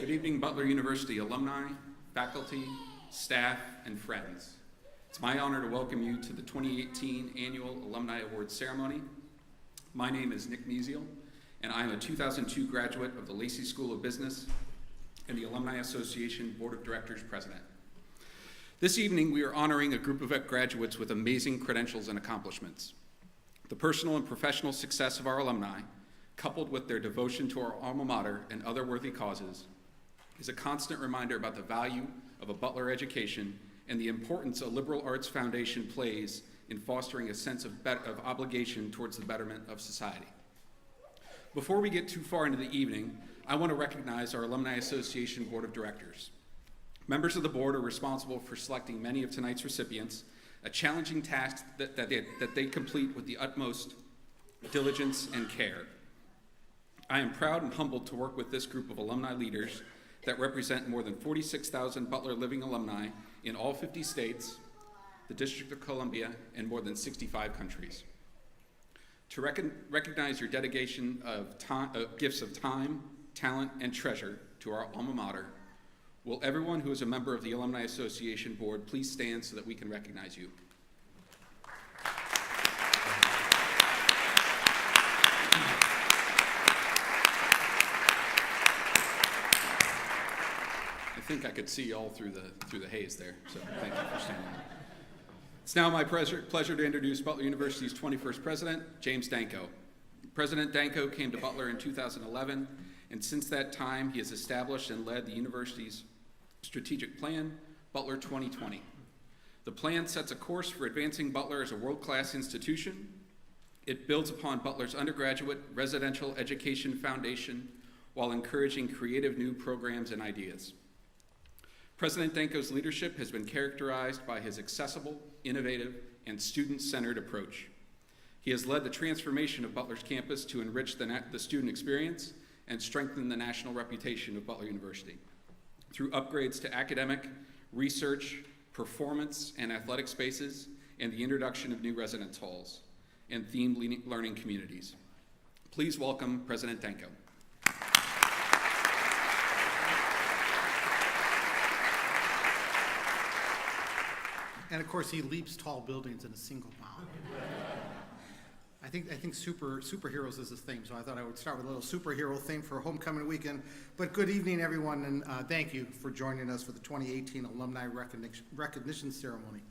Good evening, Butler University alumni, faculty, staff, and friends. It's my honor to welcome you to the 2018 Annual Alumni Awards Ceremony. My name is Nick Meziel, and I am a 2002 graduate of the Lacey School of Business and the Alumni Association Board of Directors President. This evening, we are honoring a group of graduates with amazing credentials and accomplishments. The personal and professional success of our alumni, coupled with their devotion to our alma mater and other worthy causes, is a constant reminder about the value of a Butler education and the importance a liberal arts foundation plays in fostering a sense of obligation towards the betterment of society. Before we get too far into the evening, I want to recognize our Alumni Association Board of Directors. Members of the board are responsible for selecting many of tonight's recipients, a challenging task that they complete with the utmost diligence and care. I am proud and humbled to work with this group of alumni leaders that represent more than 46,000 Butler living alumni in all 50 states, the District of Columbia, and more than 65 countries. To recognize your dedication of gifts of time, talent, and treasure to our alma mater, will everyone who is a member of the Alumni Association Board please stand so that we can recognize you. I think I could see all through the haze there, so thank you for standing. It's now my pleasure to introduce Butler University's 21st president, James Danko. President Danko came to Butler in 2011, and since that time, he has established and led the university's strategic plan, Butler 2020. The plan sets a course for advancing Butler as a world-class institution. It builds upon Butler's undergraduate residential education foundation while encouraging creative new programs and ideas. President Danko's leadership has been characterized by his accessible, innovative, and student-centered approach. He has led the transformation of Butler's campus to enrich the student experience and strengthen the national reputation of Butler University through upgrades to academic, research, performance, and athletic spaces, and the introduction of new residence halls and themed learning communities. Please welcome President Danko. And of course, he leaps tall buildings in a single bound. I think superheroes is his theme, so I thought I would start with a little superhero theme for homecoming weekend. But good evening, everyone, and thank you for joining us for the 2018 Alumni Recognition Ceremony.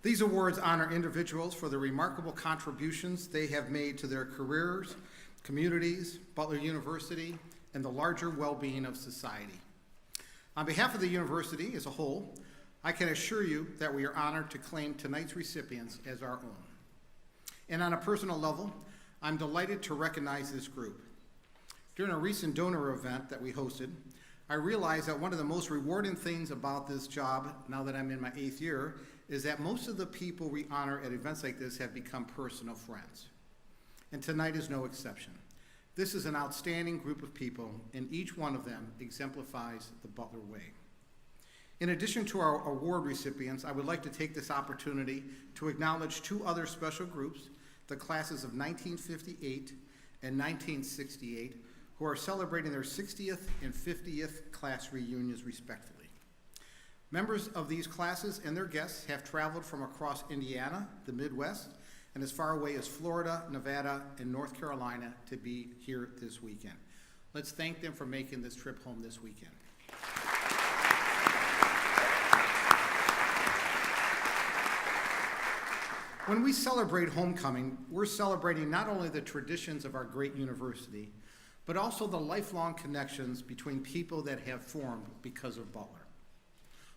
These awards honor individuals for the remarkable contributions they have made to their careers, communities, Butler University, and the larger well-being of society. On behalf of the university as a whole, I can assure you that we are honored to claim tonight's recipients as our own. And on a personal level, I'm delighted to recognize this group. During a recent donor event that we hosted, I realized that one of the most rewarding things about this job, now that I'm in my 8th year, is that most of the people we honor at events like this have become personal friends. And tonight is no exception. This is an outstanding group of people, and each one of them exemplifies the Butler way. In addition to our award recipients, I would like to take this opportunity to acknowledge two other special groups, the classes of 1958 and 1968, who are celebrating their 60th and 50th class reunions respectively. Members of these classes and their guests have traveled from across Indiana, the Midwest, and as far away as Florida, Nevada, and North Carolina to be here this weekend. Let's thank them for making this trip home this weekend. When we celebrate homecoming, we're celebrating not only the traditions of our great university, but also the lifelong connections between people that have formed because of Butler.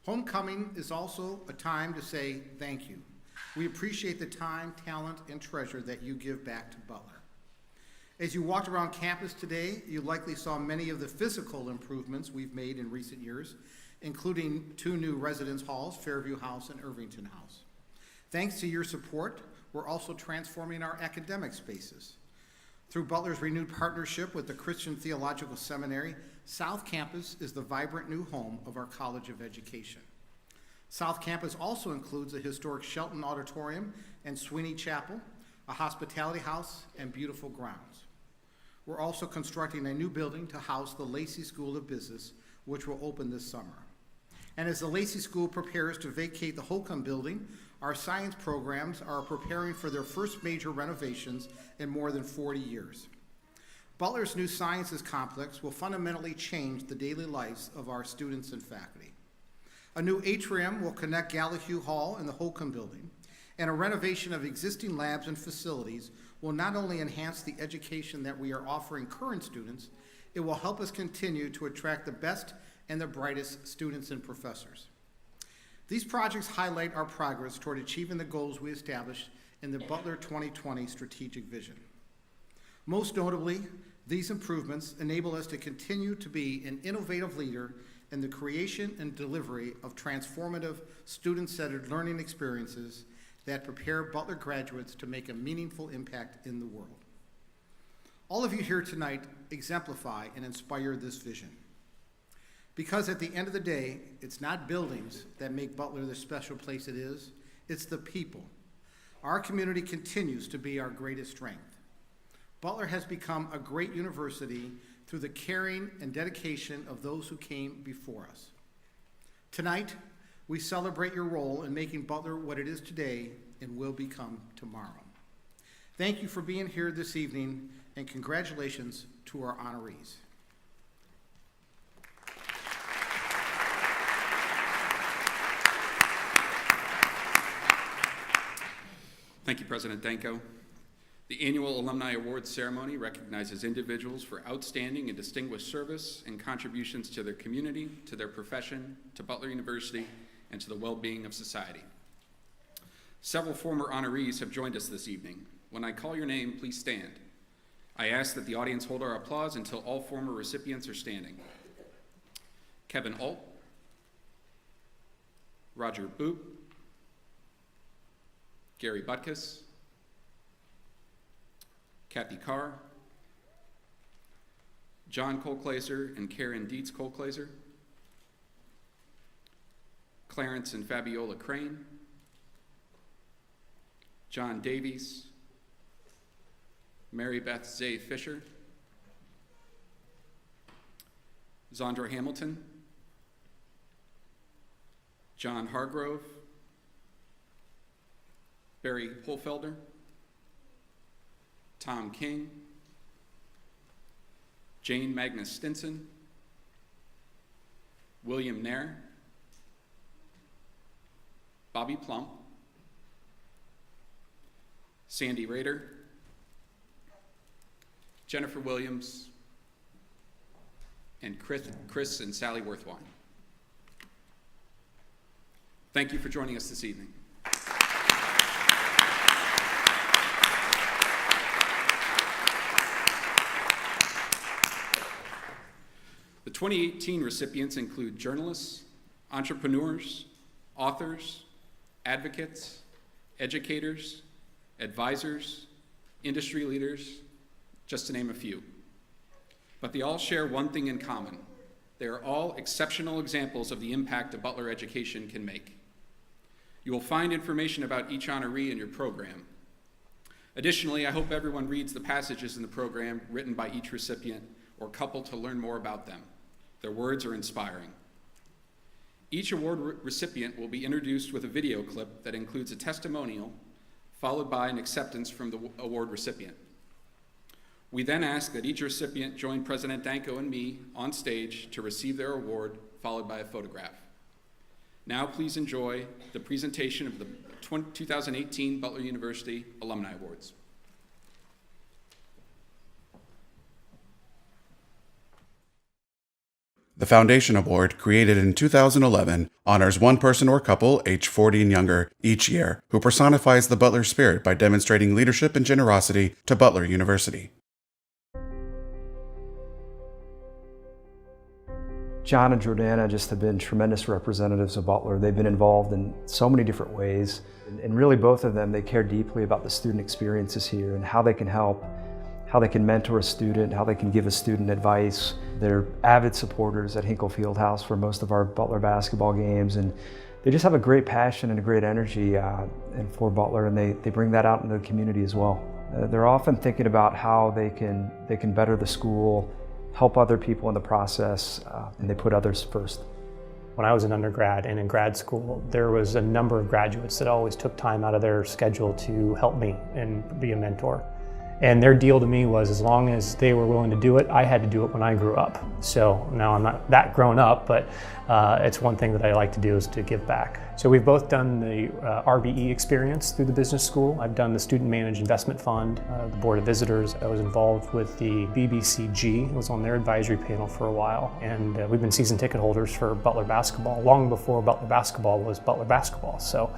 Homecoming is also a time to say thank you. We appreciate the time, talent, and treasure that you give back to Butler. As you walked around campus today, you likely saw many of the physical improvements we've made in recent years, including 2 new residence halls, Fairview House and Irvington House. Thanks to your support, we're also transforming our academic spaces. Through Butler's renewed partnership with the Christian Theological Seminary, South Campus is the vibrant new home of our College of Education. South Campus also includes the historic Shelton Auditorium and Sweeney Chapel, a hospitality house, and beautiful grounds. We're also constructing a new building to house the Lacey School of Business, which will open this summer. And as the Lacey School prepares to vacate the Holcomb building, our science programs are preparing for their first major renovations in more than 40 years. Butler's new sciences complex will fundamentally change the daily lives of our students and faculty. A new atrium will connect Gallahue Hall and the Holcomb building, and a renovation of existing labs and facilities will not only enhance the education that we are offering current students, it will help us continue to attract the best and the brightest students and professors. These projects highlight our progress toward achieving the goals we established in the Butler 2020 strategic vision. Most notably, these improvements enable us to continue to be an innovative leader in the creation and delivery of transformative, student-centered learning experiences that prepare Butler graduates to make a meaningful impact in the world. All of you here tonight exemplify and inspire this vision. Because at the end of the day, it's not buildings that make Butler the special place it is, it's the people. Our community continues to be our greatest strength. Butler has become a great university through the caring and dedication of those who came before us. Tonight, we celebrate your role in making Butler what it is today and will become tomorrow. Thank you for being here this evening, and congratulations to our honorees. Thank you, President Danko. The annual Alumni Awards ceremony recognizes individuals for outstanding and distinguished service and contributions to their community, to their profession, to Butler University, and to the well-being of society. Several former honorees have joined us this evening. When I call your name, please stand. I ask that the audience hold our applause until all former recipients are standing. Kevin Alt, Roger Boop, Gary Butkus, Kathy Carr, John Colclaser and Karen Dietz Colclaser, Clarence and Fabiola Crane, John Davies, Mary Beth Zay Fisher, Zondra Hamilton, John Hargrove, Barry Holfelder, Tom King, Jane Magnus Stinson, William Nair, Bobby Plump, Sandy Rader, Jennifer Williams, and Chris and Sally Worthwine. Thank you for joining us this evening. The 2018 recipients include journalists, entrepreneurs, authors, advocates, educators, advisors, industry leaders, just to name a few. But they all share one thing in common. They are all exceptional examples of the impact a Butler education can make. You will find information about each honoree in your program. Additionally, I hope everyone reads the passages in the program written by each recipient or couple to learn more about them. Their words are inspiring. Each award recipient will be introduced with a video clip that includes a testimonial, followed by an acceptance from the award recipient. We then ask that each recipient join President Danko and me on stage to receive their award, followed by a photograph. Now please enjoy the presentation of the 2018 Butler University Alumni Awards. The Foundation Award, created in 2011, honors one person or couple age 40 and younger each year who personifies the Butler spirit by demonstrating leadership and generosity to Butler University. John and Jordana just have been tremendous representatives of Butler. They've been involved in so many different ways. And really both of them, they care deeply about the student experiences here and how they can help, how they can mentor a student, how they can give a student advice. They're avid supporters at Hinkle Fieldhouse for most of our Butler basketball games. And they just have a great passion and a great energy and for Butler, and they bring that out into the community as well. They're often thinking about how they can better the school, help other people in the process, and they put others first. When I was an undergrad and in grad school, there was a number of graduates that always took time out of their schedule to help me and be a mentor. And their deal to me was, as long as they were willing to do it, I had to do it when I grew up. So now I'm not that grown up, but it's one thing that I like to do is to give back. So we've both done the RBE experience through the business school. I've done the Student Managed Investment Fund, the Board of Visitors. I was involved with the BBCG. I was on their advisory panel for a while. And we've been season ticket holders for Butler basketball long before Butler basketball was Butler basketball. So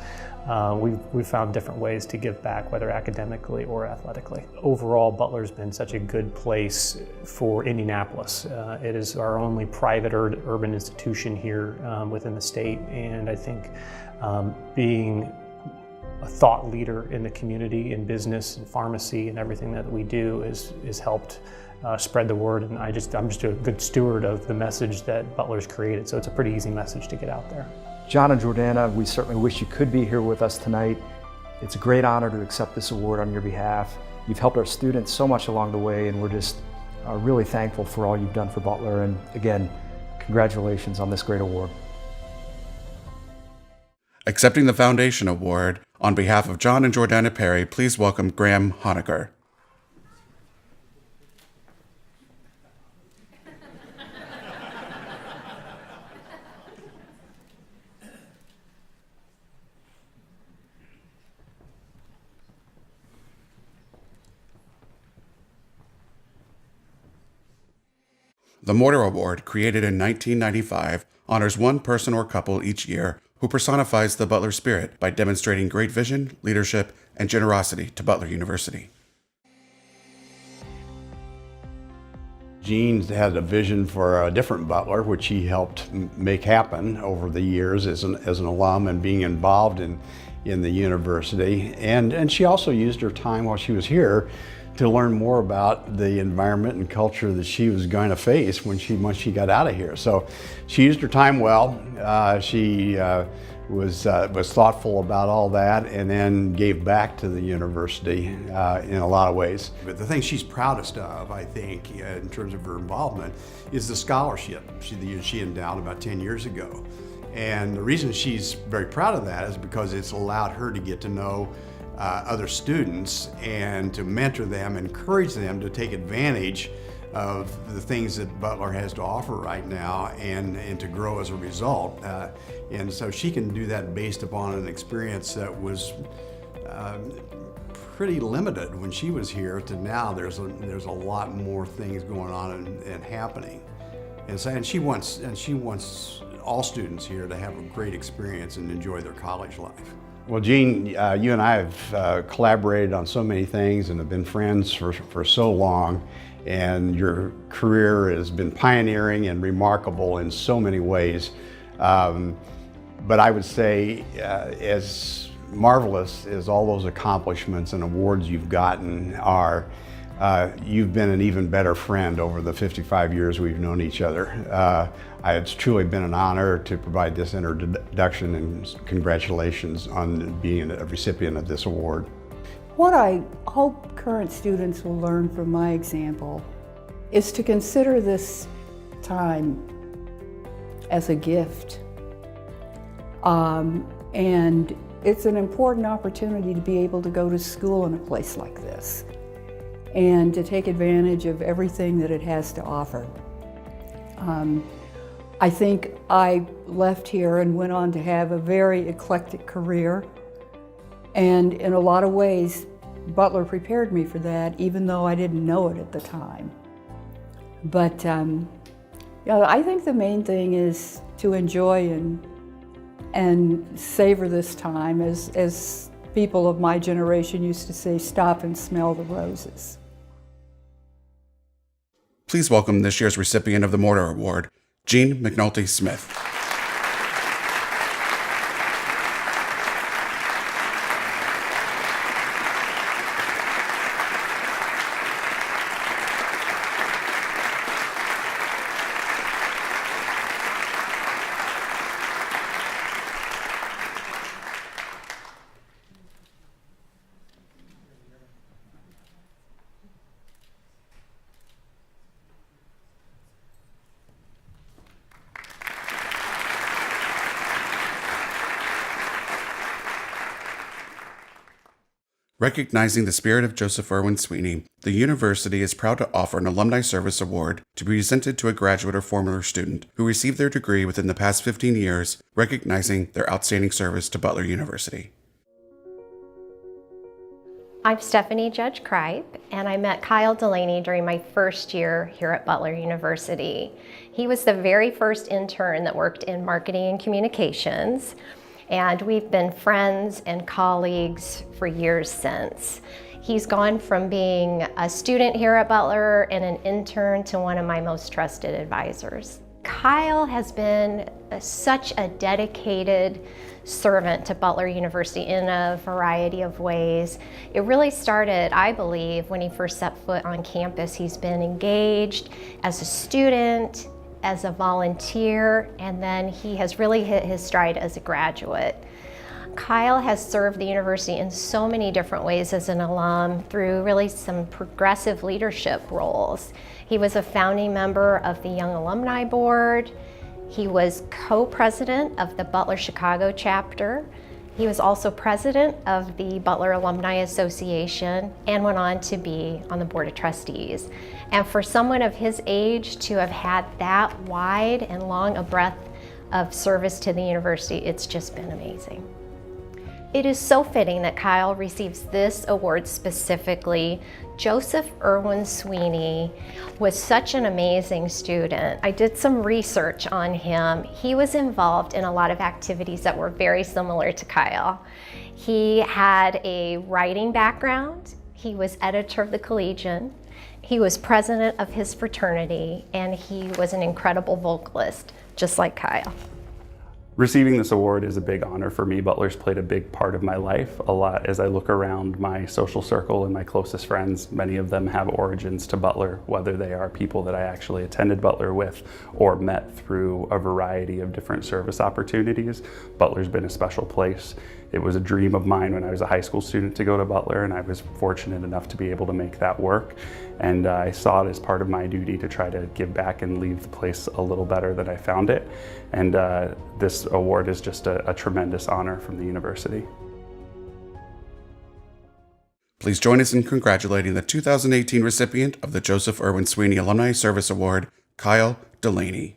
we've found different ways to give back, whether academically or athletically. Overall, Butler's been such a good place for Indianapolis. It is our only private urban institution here within the state, and I think being a thought leader in the community, in business and pharmacy and everything that we do is helped spread the word, and I'm just a good steward of the message that Butler's created, so it's a pretty easy message to get out there. John and Jordana, we certainly wish you could be here with us tonight. It's a great honor to accept this award on your behalf. You've helped our students so much along the way, and we're just really thankful for all you've done for Butler. And again, congratulations on this great award. Accepting the Foundation Award, on behalf of John and Jordana Perry, please welcome Graham Honecker. The Mortar Award, created in 1995, honors one person or couple each year who personifies the Butler spirit by demonstrating great vision, leadership, and generosity to Butler University. Gene had a vision for a different Butler, which he helped make happen over the years as an alum and being involved in the university. And she also used her time while she was here to learn more about the environment and culture that she was going to face once she got out of here. So she used her time well. She was thoughtful about all that, and then gave back to the university in a lot of ways. But the thing she's proudest of, I think, in terms of her involvement, is the scholarship she endowed about 10 years ago. And the reason she's very proud of that is because it's allowed her to get to know other students and to mentor them, encourage them to take advantage of the things that Butler has to offer right now and to grow as a result. And so she can do that based upon an experience that was pretty limited when she was here to now. There's a lot more things going on and happening. And she wants all students here to have a great experience and enjoy their college life. Well, Gene, you and I have collaborated on so many things and have been friends for so long, and your career has been pioneering and remarkable in so many ways. But I would say, as marvelous as all those accomplishments and awards you've gotten are, you've been an even better friend over the 55 years we've known each other. It's truly been an honor to provide this introduction, and congratulations on being a recipient of this award. What I hope current students will learn from my example is to consider this time as a gift. And it's an important opportunity to be able to go to school in a place like this and to take advantage of everything that it has to offer. I think I left here and went on to have a very eclectic career, and in a lot of ways Butler prepared me for that, even though I didn't know it at the time. But I think the main thing is to enjoy and savor this time, as people of my generation used to say, stop and smell the roses. Please welcome this year's recipient of the Mortar Award, Gene McNulty Smith. Recognizing the spirit of Joseph Irwin Sweeney, the university is proud to offer an Alumni Service Award to be presented to a graduate or former student who received their degree within the past 15 years, recognizing their outstanding service to Butler University. I'm Stephanie Judge Kripe, and I met Kyle Delaney during my first year here at Butler University. He was the very first intern that worked in marketing and communications, and we've been friends and colleagues for years since. He's gone from being a student here at Butler and an intern to one of my most trusted advisors. Kyle has been such a dedicated servant to Butler University in a variety of ways. It really started, I believe, when he first set foot on campus. He's been engaged as a student, as a volunteer, and then he has really hit his stride as a graduate. Kyle has served the university in so many different ways as an alum through really some progressive leadership roles. He was a founding member of the Young Alumni Board. He was co-president of the Butler Chicago chapter. He was also president of the Butler Alumni Association and went on to be on the Board of Trustees. And for someone of his age to have had that wide and long a breadth of service to the university, it's just been amazing. It is so fitting that Kyle receives this award specifically. Joseph Irwin Sweeney was such an amazing student. I did some research on him. He was involved in a lot of activities that were very similar to Kyle. He had a writing background. He was editor of the Collegian. He was president of his fraternity, and he was an incredible vocalist, just like Kyle. Receiving this award is a big honor for me. Butler's played a big part of my life. A lot as I look around my social circle and my closest friends, many of them have origins to Butler, whether they are people that I actually attended Butler with or met through a variety of different service opportunities. Butler's been a special place. It was a dream of mine when I was a high school student to go to Butler, and I was fortunate enough to be able to make that work. And I saw it as part of my duty to try to give back and leave the place a little better than I found it. And this award is just a tremendous honor from the university. Please join us in congratulating the 2018 recipient of the Joseph Irwin Sweeney Alumni Service Award, Kyle Delaney.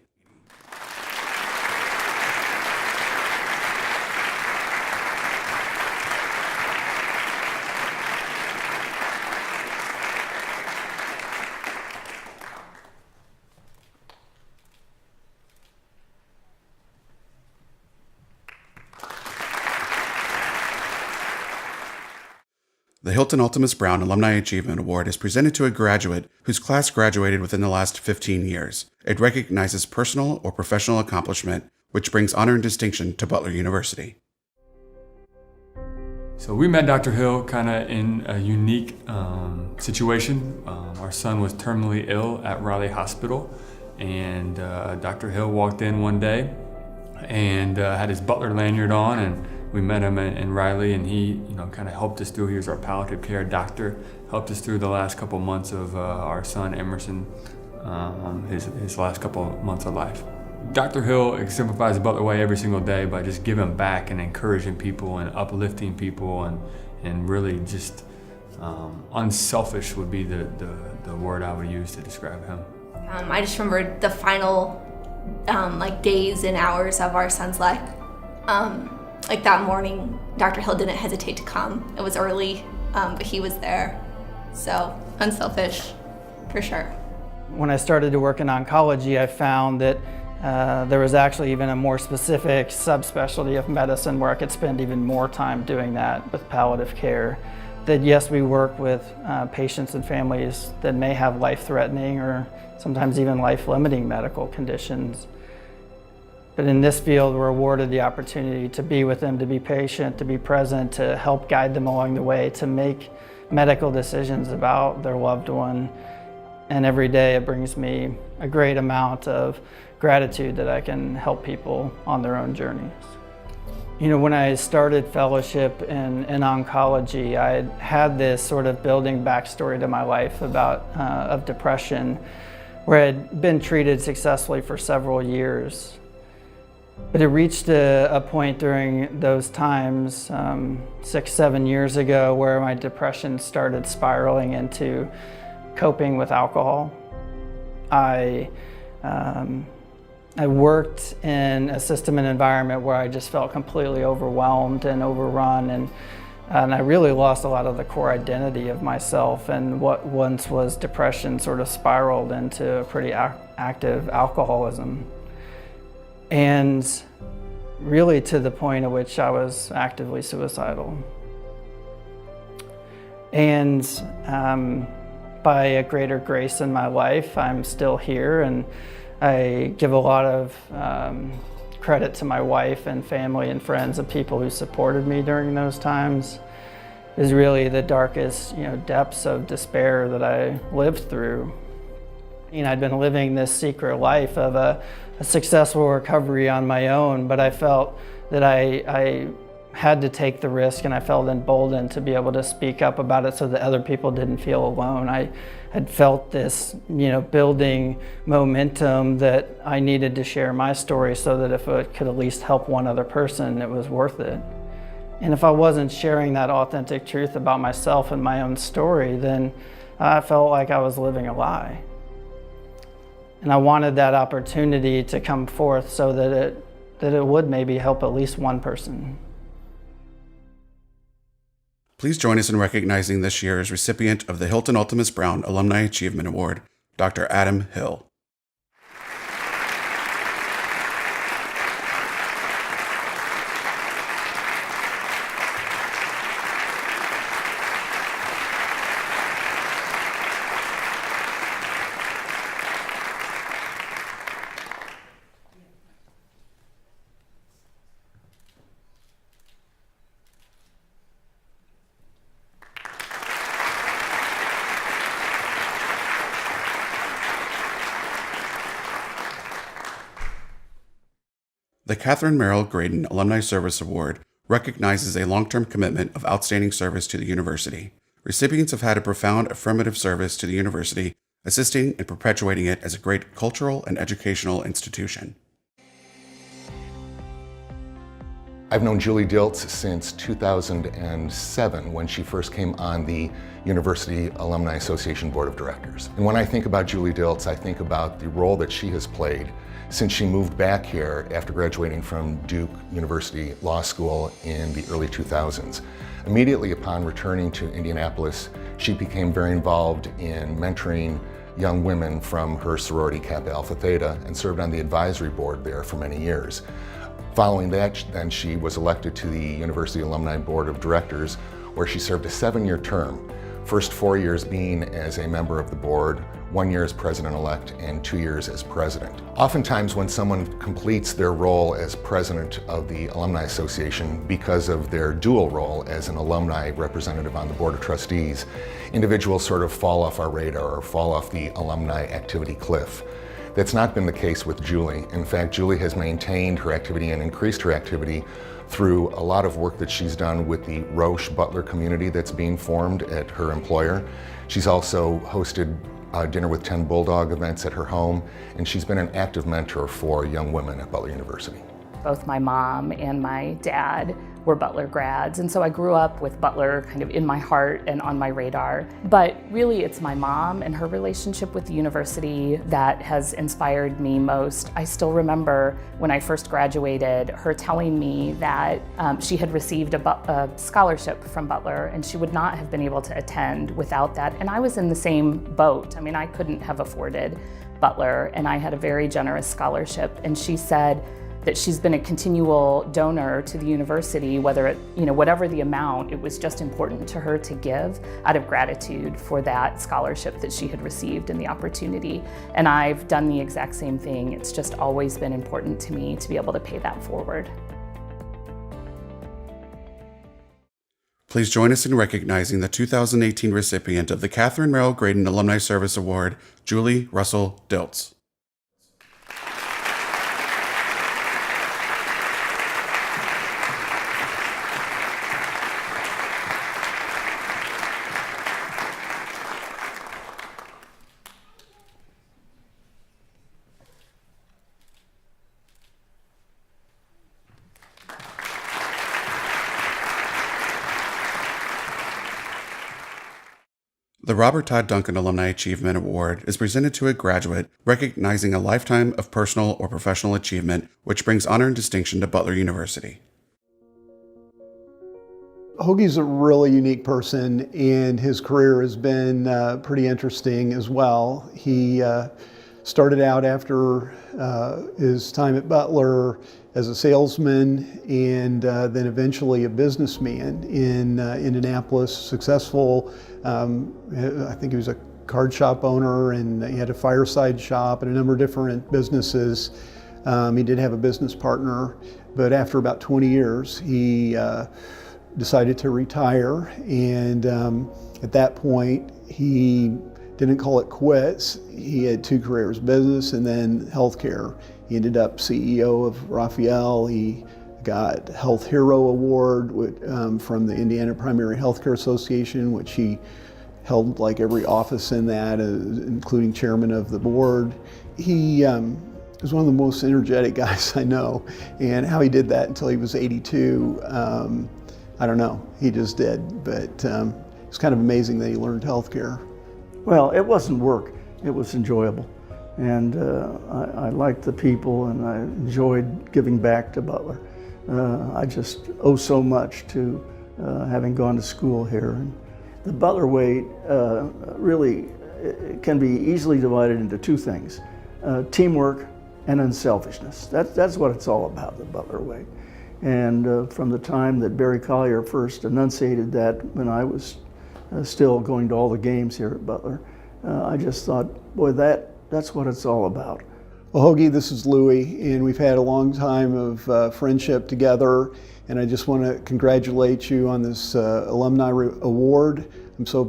The Hilton Ultimus Brown Alumni Achievement Award is presented to a graduate whose class graduated within the last 15 years. It recognizes personal or professional accomplishment, which brings honor and distinction to Butler University. So we met Dr. Hill kind of in a unique situation. Our son was terminally ill at Raleigh Hospital, and Dr. Hill walked in one day and had his Butler lanyard on, and we met him in Raleigh, and he, kind of helped us through. He was our palliative care doctor, helped us through the last couple months of our son Emerson, his last couple months of life. Dr. Hill exemplifies the Butler way every single day by just giving back and encouraging people and uplifting people, and really just unselfish would be the word I would use to describe him. I just remember the final days and hours of our son's life. That morning, Dr. Hill didn't hesitate to come. It was early, but he was there. So, unselfish, for sure. When I started to work in oncology, I found that there was actually even a more specific subspecialty of medicine where I could spend even more time doing that with palliative care. That yes, we work with patients and families that may have life-threatening or sometimes even life-limiting medical conditions. But in this field, we're awarded the opportunity to be with them, to be patient, to be present, to help guide them along the way, to make medical decisions about their loved one. And every day it brings me a great amount of gratitude that I can help people on their own journeys. When I started fellowship in oncology, I had this sort of building backstory to my life of depression, where I'd been treated successfully for several years. But it reached a point during those times, 6, 7 years ago, where my depression started spiraling into coping with alcohol. I worked in a system and environment where I just felt completely overwhelmed and overrun, and I really lost a lot of the core identity of myself, and what once was depression sort of spiraled into a pretty active alcoholism. And really to the point at which I was actively suicidal. And by a greater grace in my life, I'm still here, and I give a lot of credit to my wife and family and friends and people who supported me during those times. Is really the darkest, depths of despair that I lived through. I'd been living this secret life of a successful recovery on my own, but I felt that I had to take the risk, and I felt emboldened to be able to speak up about it so that other people didn't feel alone. I had felt this, building momentum that I needed to share my story so that if it could at least help one other person, it was worth it. And if I wasn't sharing that authentic truth about myself and my own story, then I felt like I was living a lie. And I wanted that opportunity to come forth so that it would maybe help at least one person. Please join us in recognizing this year's recipient of the Hilton Ultimus Brown Alumni Achievement Award, Dr. Adam Hill. The Catherine Merrill Graydon Alumni Service Award recognizes a long-term commitment of outstanding service to the university. Recipients have had a profound affirmative service to the university, assisting and perpetuating it as a great cultural and educational institution. I've known Julie Diltz since 2007 when she first came on the University Alumni Association Board of Directors. And when I think about Julie Diltz, I think about the role that she has played since she moved back here after graduating from Duke University Law School in the early 2000s. Immediately upon returning to Indianapolis, she became very involved in mentoring young women from her sorority Kappa Alpha Theta and served on the advisory board there for many years. Following that, then she was elected to the University Alumni Board of Directors, where she served a 7-year term, first 4 years being as a member of the board, 1 year as president-elect, and 2 years as president. Oftentimes when someone completes their role as president of the Alumni Association because of their dual role as an alumni representative on the Board of Trustees, individuals sort of fall off our radar or fall off the alumni activity cliff. That's not been the case with Julie. In fact, Julie has maintained her activity and increased her activity through a lot of work that she's done with the Roche Butler community that's being formed at her employer. She's also hosted Dinner with 10 Bulldog events at her home, and she's been an active mentor for young women at Butler University. Both my mom and my dad were Butler grads, and so I grew up with Butler kind of in my heart and on my radar. But really it's my mom and her relationship with the university that has inspired me most. I still remember when I first graduated, her telling me that she had received a scholarship from Butler and she would not have been able to attend without that. And I was in the same boat. I mean, I couldn't have afforded Butler, and I had a very generous scholarship. And she said that she's been a continual donor to the university, whether it, whatever the amount, it was just important to her to give out of gratitude for that scholarship that she had received and the opportunity. And I've done the exact same thing. It's just always been important to me to be able to pay that forward. Please join us in recognizing the 2018 recipient of the Catherine Merrill Graydon Alumni Service Award, Julie Russell Diltz. The Robert Todd Duncan Alumni Achievement Award is presented to a graduate recognizing a lifetime of personal or professional achievement, which brings honor and distinction to Butler University. Hoagie's a really unique person, and his career has been pretty interesting as well. He started out after his time at Butler as a salesman, and then eventually a businessman in Indianapolis, successful. I think he was a card shop owner, and he had a fireside shop and a number of different businesses. He did have a business partner, but after about 20 years, he decided to retire, and at that point he didn't call it quits. He had two careers, business and then healthcare. He ended up CEO of Raphael. He got Health Hero Award from the Indiana Primary Healthcare Association, which he held like every office in that, including chairman of the board. He was one of the most energetic guys I know, and how he did that until he was 82, I don't know, he just did, but it's kind of amazing that he learned healthcare. Well, it wasn't work, it was enjoyable. And I liked the people, and I enjoyed giving back to Butler. I just owe so much to having gone to school here. And the Butler way really can be easily divided into two things, teamwork and unselfishness. That's what it's all about, the Butler way. And from the time that Barry Collier first enunciated that, when I was still going to all the games here at Butler, I just thought, boy, that's what it's all about. Well, Hoagie, this is Louie, and we've had a long time of friendship together, and I just want to congratulate you on this Alumni Award. I'm so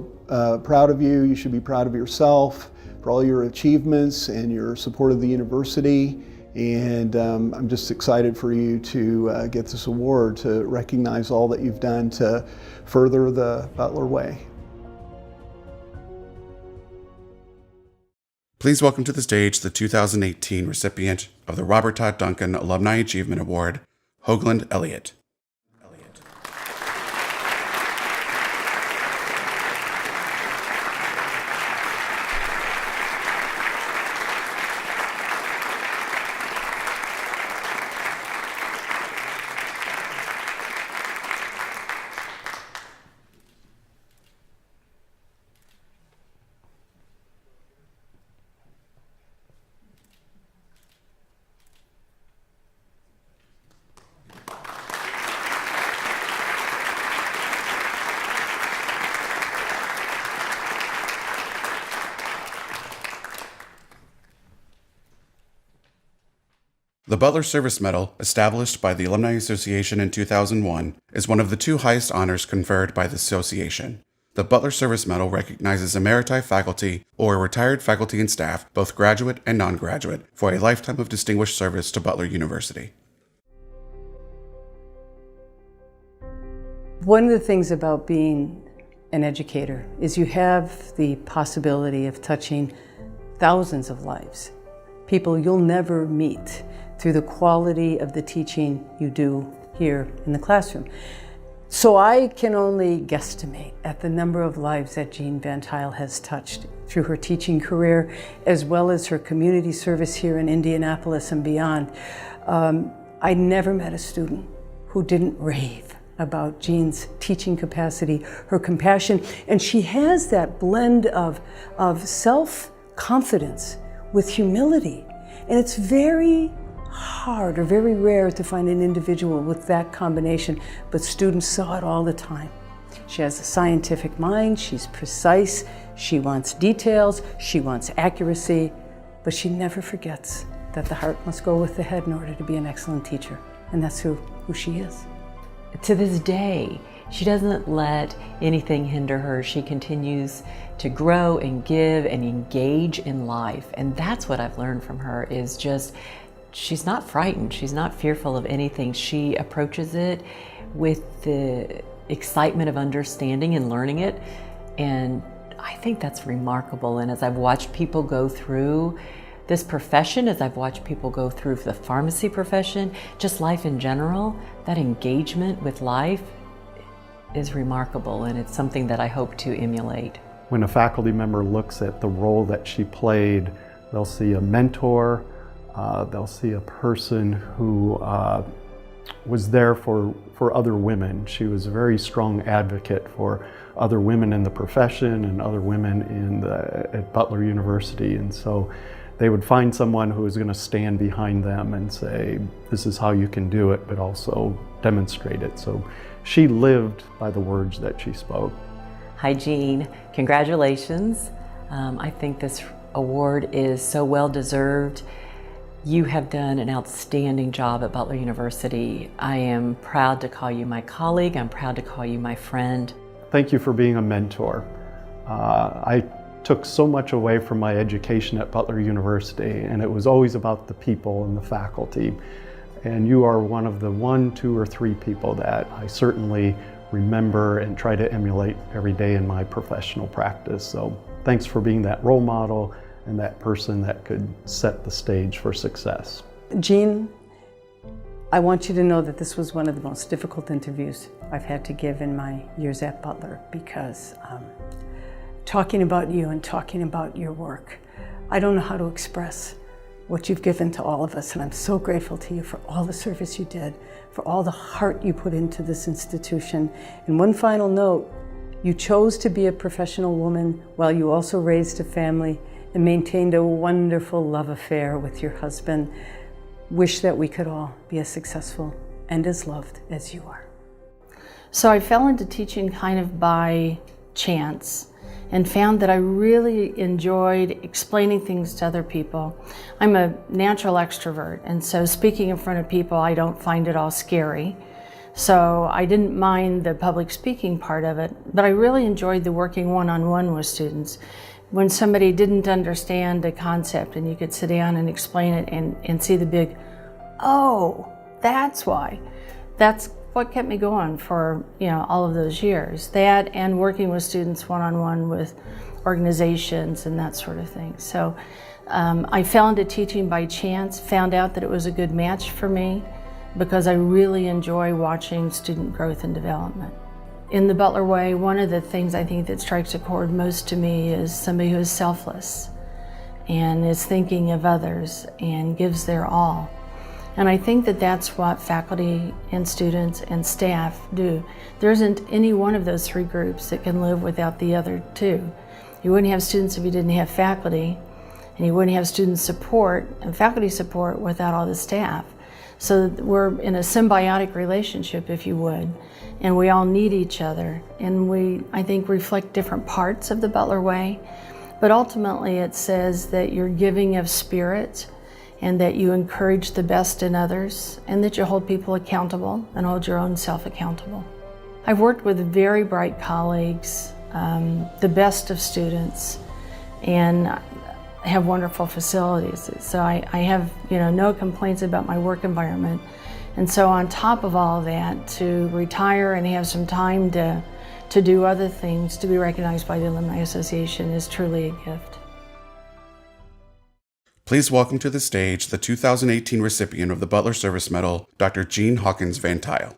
proud of you. You should be proud of yourself for all your achievements and your support of the university. And I'm just excited for you to get this award to recognize all that you've done to further the Butler way. Please welcome to the stage the 2018 recipient of the Robert Todd Duncan Alumni Achievement Award, Hoagland Elliott. The Butler Service Medal, established by the Alumni Association in 2001, is one of the two highest honors conferred by the association. The Butler Service Medal recognizes emeriti faculty or retired faculty and staff, both graduate and non-graduate, for a lifetime of distinguished service to Butler University. One of the things about being an educator is you have the possibility of touching thousands of lives, people you'll never meet, through the quality of the teaching you do here in the classroom. So I can only guesstimate at the number of lives that Jean Van Tuyl has touched through her teaching career, as well as her community service here in Indianapolis and beyond. I never met a student who didn't rave about Jean's teaching capacity, her compassion, and she has that blend of self-confidence with humility. And it's very hard or very rare to find an individual with that combination, but students saw it all the time. She has a scientific mind, she's precise, she wants details, she wants accuracy, but she never forgets that the heart must go with the head in order to be an excellent teacher, and that's who she is. To this day, she doesn't let anything hinder her. She continues to grow and give and engage in life, and that's what I've learned from her, is just she's not frightened. She's not fearful of anything. She approaches it with the excitement of understanding and learning it. And I think that's remarkable. And as I've watched people go through this profession, as I've watched people go through the pharmacy profession, just life in general, that engagement with life is remarkable. And it's something that I hope to emulate. when a faculty member looks at the role that she played, they'll see a mentor, they'll see a person who was there for other women. She was a very strong advocate for other women in the profession and other women at Butler University. And so they would find someone who was going to stand behind them and say, this is how you can do it, but also demonstrate it. So she lived by the words that she spoke. Hi, Jean. Congratulations. I think this award is so well deserved. You have done an outstanding job at Butler University. I am proud to call you my colleague. I'm proud to call you my friend. Thank you for being a mentor. I took so much away from my education at Butler University, and it was always about the people and the faculty. And you are one of the 1, 2, or 3 people that I certainly remember and try to emulate every day in my professional practice. So thanks for being that role model and that person that could set the stage for success. Jean, I want you to know that this was one of the most difficult interviews I've had to give in my years at Butler, because talking about you and talking about your work, I don't know how to express what you've given to all of us, and I'm so grateful to you for all the service you did, for all the heart you put into this institution. And one final note, you chose to be a professional woman while you also raised a family and maintained a wonderful love affair with your husband. Wish that we could all be as successful and as loved as you are. So I fell into teaching kind of by chance, and found that I really enjoyed explaining things to other people. I'm a natural extrovert, and so speaking in front of people, I don't find it all scary. So I didn't mind the public speaking part of it, but I really enjoyed the working one-on-one with students. When somebody didn't understand a concept and you could sit down and explain it and see the big, oh, that's why. That's what kept me going for all of those years. That and working with students one-on-one with organizations and that sort of thing. So I fell into teaching by chance, found out that it was a good match for me because I really enjoy watching student growth and development. In the Butler way, one of the things I think that strikes a chord most to me is somebody who is selfless and is thinking of others and gives their all. And I think that that's what faculty and students and staff do. There isn't any one of those 3 groups that can live without the other 2. You wouldn't have students if you didn't have faculty, and you wouldn't have student support and faculty support without all the staff. So we're in a symbiotic relationship, if you would, and we all need each other. And we, I think, reflect different parts of the Butler way, but ultimately it says that you're giving of spirit, and that you encourage the best in others, and that you hold people accountable and hold your own self accountable. I've worked with very bright colleagues, the best of students, and have wonderful facilities. So I have no complaints about my work environment. And so on top of all of that, to retire and have some time to do other things, to be recognized by the Alumni Association is truly a gift. Please welcome to the stage the 2018 recipient of the Butler Service Medal, Dr. Jean Hawkins Van Tile.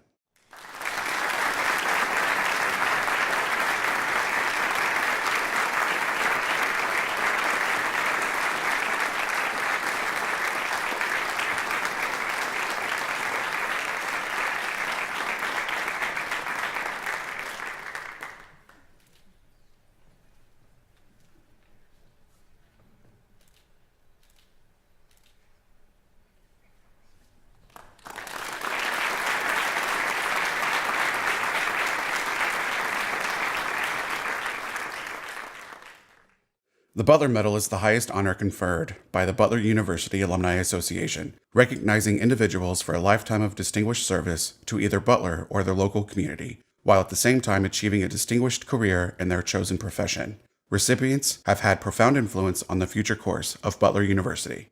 The Butler Medal is the highest honor conferred by the Butler University Alumni Association, recognizing individuals for a lifetime of distinguished service to either Butler or their local community, while at the same time achieving a distinguished career in their chosen profession. Recipients have had profound influence on the future course of Butler University.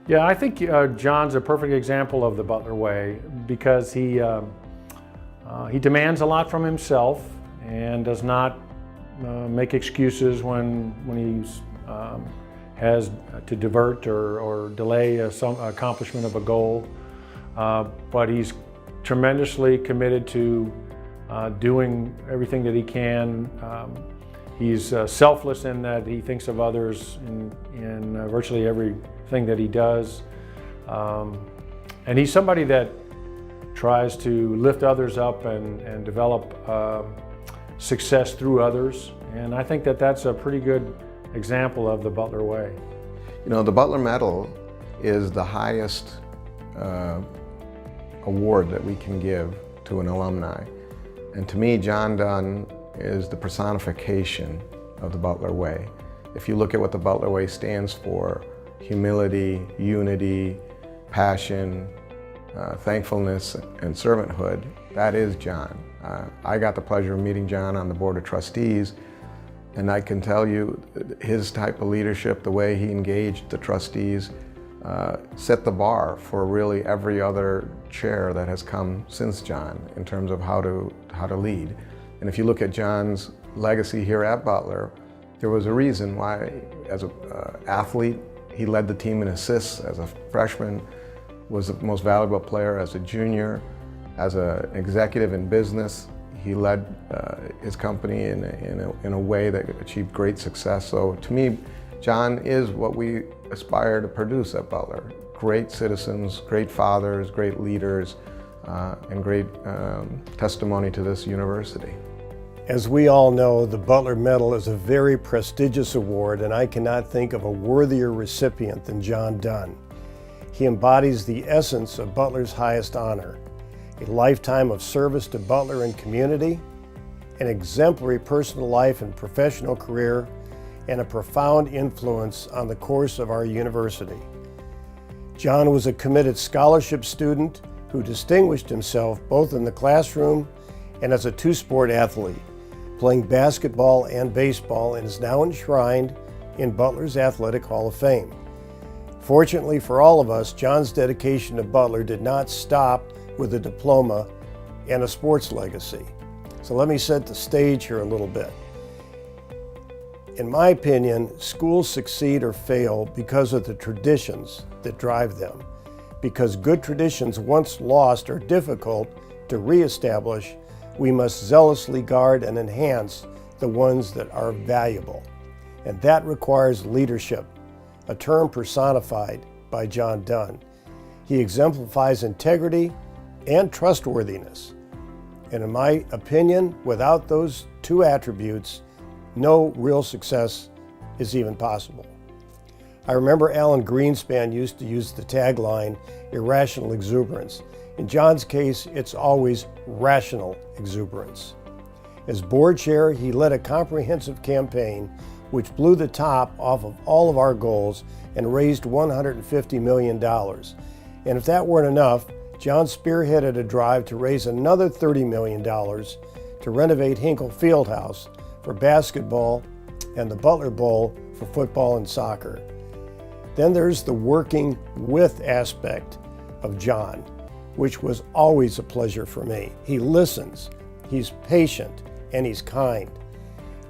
Yeah, I think John's a perfect example of the Butler way because he demands a lot from himself and does not make excuses when he has to divert or delay some accomplishment of a goal. But he's tremendously committed to doing everything that he can. He's selfless in that he thinks of others in virtually everything that he does. And he's somebody that tries to lift others up and develop success through others. And I think that that's a pretty good example of the Butler way. You know, the Butler Medal is the highest award that we can give to an alumni. And to me, John Dunn is the personification of the Butler way. If you look at what the Butler way stands for, humility, unity, passion, thankfulness, and servanthood, that is John. I got the pleasure of meeting John on the Board of Trustees, and I can tell you his type of leadership, the way he engaged the trustees, set the bar for really every other chair that has come since John in terms of how to lead. And if you look at John's legacy here at Butler, there was a reason why, as an athlete, he led the team in assists as a freshman, was the most valuable player as a junior, as an executive in business. He led his company in a way that achieved great success. So to me, John is what we aspire to produce at Butler. Great citizens, great fathers, great leaders, and great testimony to this university. As we all know, the Butler Medal is a very prestigious award, and I cannot think of a worthier recipient than John Dunn. He embodies the essence of Butler's highest honor, a lifetime of service to Butler and community, an exemplary personal life and professional career, and a profound influence on the course of our university. John was a committed scholarship student who distinguished himself both in the classroom and as a two-sport athlete, playing basketball and baseball, and is now enshrined in Butler's Athletic Hall of Fame. Fortunately for all of us, John's dedication to Butler did not stop with a diploma and a sports legacy. So let me set the stage here a little bit. In my opinion, schools succeed or fail because of the traditions that drive them. Because good traditions once lost are difficult to reestablish, we must zealously guard and enhance the ones that are valuable. And that requires leadership, a term personified by John Dunn. He exemplifies integrity and trustworthiness. And in my opinion, without those two attributes, no real success is even possible. I remember Alan Greenspan used to use the tagline, irrational exuberance. In John's case, it's always rational exuberance. As board chair, he led a comprehensive campaign which blew the top off of all of our goals and raised $150 million. And if that weren't enough, John spearheaded a drive to raise another $30 million to renovate Hinkle Fieldhouse for basketball and the Butler Bowl for football and soccer. Then there's the working with aspect of John, which was always a pleasure for me. He listens, he's patient, and he's kind.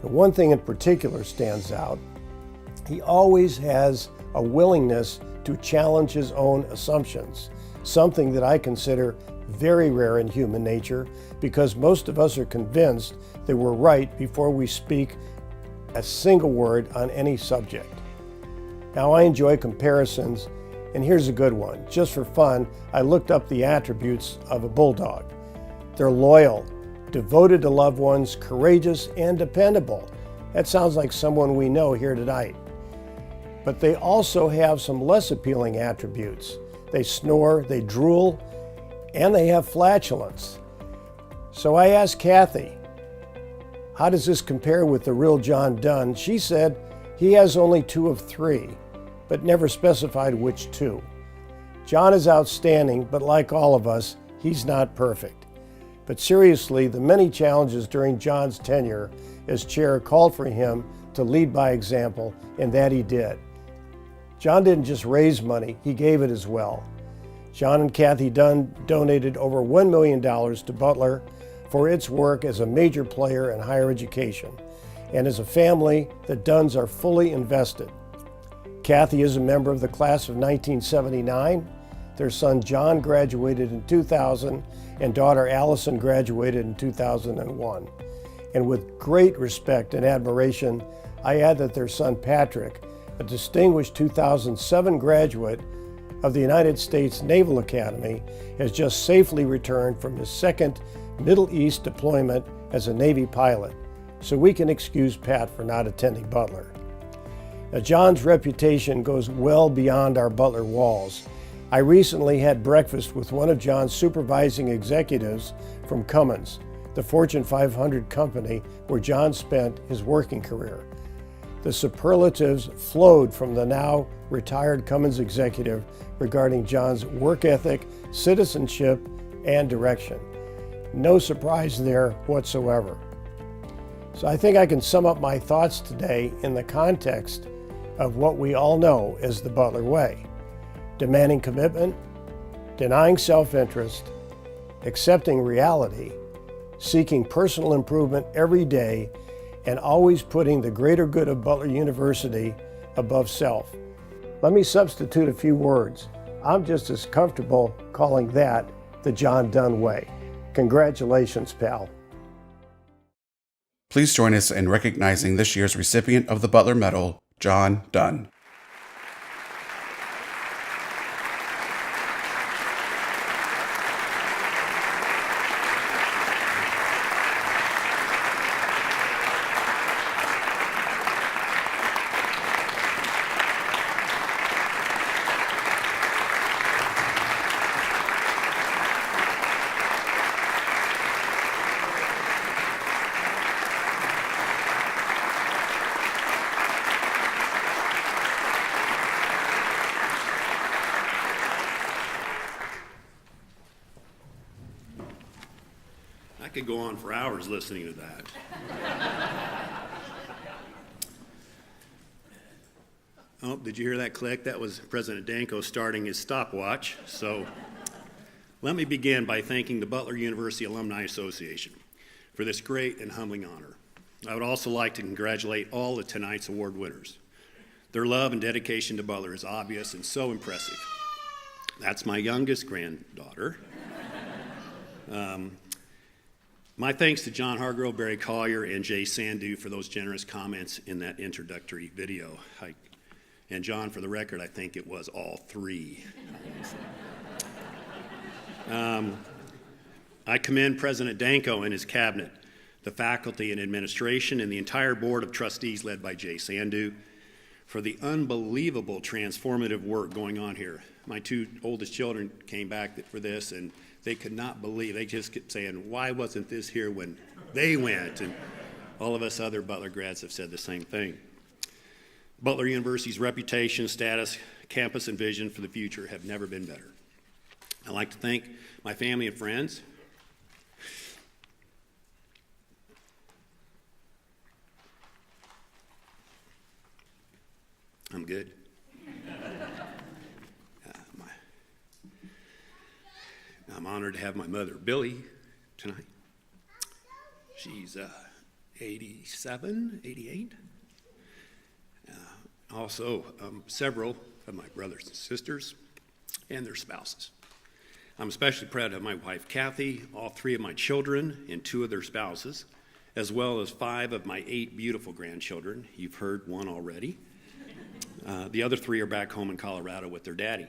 And one thing in particular stands out. He always has a willingness to challenge his own assumptions, something that I consider very rare in human nature, because most of us are convinced that we're right before we speak a single word on any subject. Now, I enjoy comparisons, and here's a good one. Just for fun, I looked up the attributes of a bulldog. They're loyal, devoted to loved ones, courageous, and dependable. That sounds like someone we know here tonight. But they also have some less appealing attributes. They snore, they drool, and they have flatulence. So I asked Kathy, how does this compare with the real John Dunn? She said he has only 2 of 3, but never specified which 2. John is outstanding, but like all of us, he's not perfect. But seriously, the many challenges during John's tenure as chair called for him to lead by example, and that he did. John didn't just raise money, he gave it as well. John and Kathy Dunn donated over $1 million to Butler for its work as a major player in higher education. And as a family, the Dunns are fully invested. Kathy is a member of the class of 1979. Their son John graduated in 2000 and daughter Allison graduated in 2001. And with great respect and admiration, I add that their son Patrick, a distinguished 2007 graduate of the United States Naval Academy, has just safely returned from his second Middle East deployment as a Navy pilot, so we can excuse Pat for not attending Butler. Now, John's reputation goes well beyond our Butler walls. I recently had breakfast with one of John's supervising executives from Cummins, the Fortune 500 company where John spent his working career. The superlatives flowed from the now retired Cummins executive regarding John's work ethic, citizenship, and direction. No surprise there whatsoever. So I think I can sum up my thoughts today in the context of what we all know as the Butler way: demanding commitment, denying self-interest, accepting reality, seeking personal improvement every day, and always putting the greater good of Butler University above self. Let me substitute a few words. I'm just as comfortable calling that the John Dunn way. Congratulations, pal. Please join us in recognizing this year's recipient of the Butler Medal, John Dunn. I could go on for hours listening to that. Oh, did you hear that click? That was President Danko starting his stopwatch. So let me begin by thanking the Butler University Alumni Association for this great and humbling honor. I would also like to congratulate all of tonight's award winners. Their love and dedication to Butler is obvious and so impressive. That's my youngest granddaughter. My thanks to John Hargrove, Barry Collier, and Jay Sandu for those generous comments in that introductory video. And John, for the record, I think it was all three. I commend President Danko and his cabinet, the faculty and administration, and the entire board of trustees led by Jay Sandu for the unbelievable transformative work going on here. My two oldest children came back for this, and they could not believe. They just kept saying, why wasn't this here when they went? And all of us other Butler grads have said the same thing. Butler University's reputation, status, campus, and vision for the future have never been better. I'd like to thank my family and friends. I'm good. I'm honored to have my mother, Billy, tonight. She's 87, 88. Also, several of my brothers and sisters and their spouses. I'm especially proud of my wife, Kathy, all three of my children and two of their spouses, as well as 5 of my 8 beautiful grandchildren. You've heard one already. The other 3 are back home in Colorado with their daddy.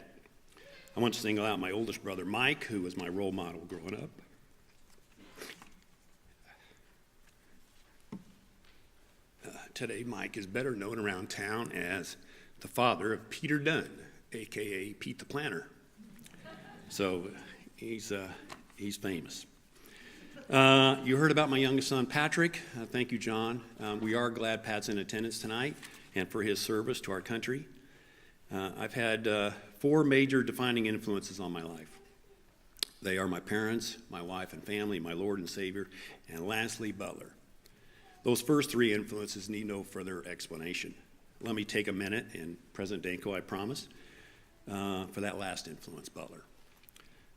I want to single out my oldest brother, Mike, who was my role model growing up. Today, Mike is better known around town as the father of Peter Dunn, a.k.a. Pete the Planner. So he's famous. You heard about my youngest son, Patrick. Thank you, John. We are glad Pat's in attendance tonight and for his service to our country. I've had 4 major defining influences on my life. They are my parents, my wife and family, my Lord and Savior, and lastly, Butler. Those first 3 influences need no further explanation. Let me take a minute, and President Danko, I promise, for that last influence, Butler.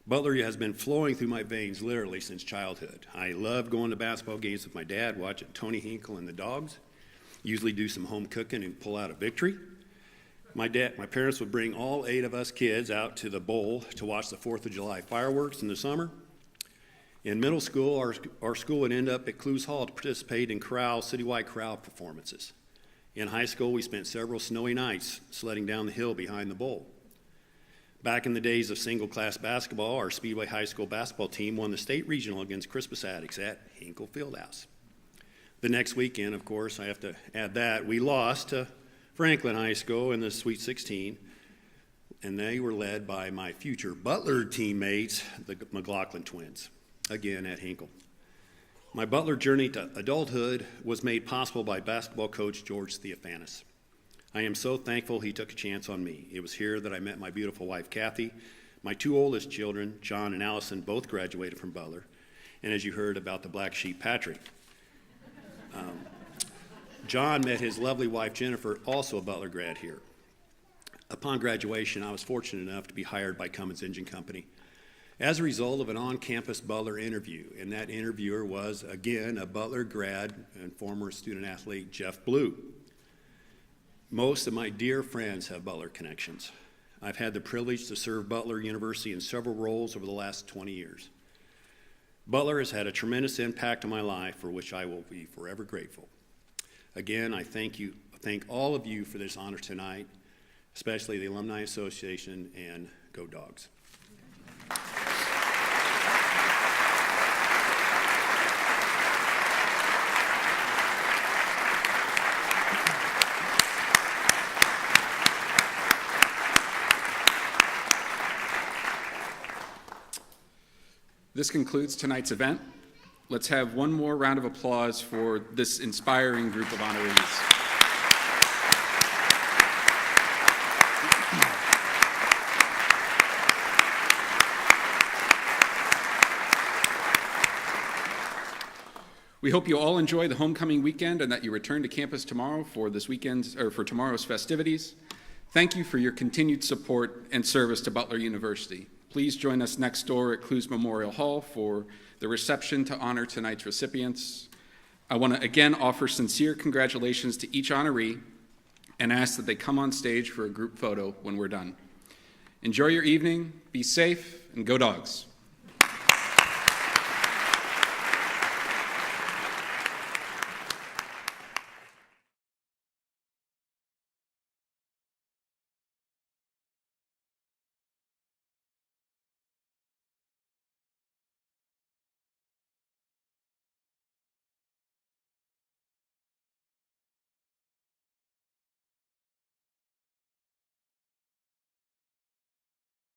Butler has been flowing through my veins literally since childhood. I love going to basketball games with my dad, watching Tony Hinkle and the Dogs, usually do some home cooking and pull out a victory. my parents would bring all 8 of us kids out to the bowl to watch the 4th of July fireworks in the summer. In middle school, our school would end up at Clues Hall to participate in citywide chorale performances. In high school, we spent several snowy nights sledding down the hill behind the bowl. Back in the days of single-class basketball, our Speedway High School basketball team won the state regional against Crispus Attucks at Hinkle Fieldhouse. The next weekend, of course, I have to add that, we lost to Franklin High School in the Sweet 16, and they were led by my future Butler teammates, the McLaughlin twins, again at Hinkle. My Butler journey to adulthood was made possible by basketball coach George Theophanis. I am so thankful he took a chance on me. It was here that I met my beautiful wife, Kathy. My 2 oldest children, John and Allison, both graduated from Butler. And as you heard about the black sheep, Patrick. John met his lovely wife, Jennifer, also a Butler grad here. Upon graduation, I was fortunate enough to be hired by Cummins Engine Company as a result of an on-campus Butler interview. And that interviewer was, again, a Butler grad and former student athlete, Jeff Blue. Most of my dear friends have Butler connections. I've had the privilege to serve Butler University in several roles over the last 20 years. Butler has had a tremendous impact on my life, for which I will be forever grateful. Again, I thank all of you for this honor tonight, especially the Alumni Association, and Go Dogs. This concludes tonight's event. Let's have one more round of applause for this inspiring group of honorees. We hope you all enjoy the homecoming weekend and that you return to campus tomorrow for tomorrow's festivities. Thank you for your continued support and service to Butler University. Please join us next door at Clues Memorial Hall for the reception to honor tonight's recipients. I want to again offer sincere congratulations to each honoree and ask that they come on stage for a group photo when we're done. Enjoy your evening, be safe, and go Dogs.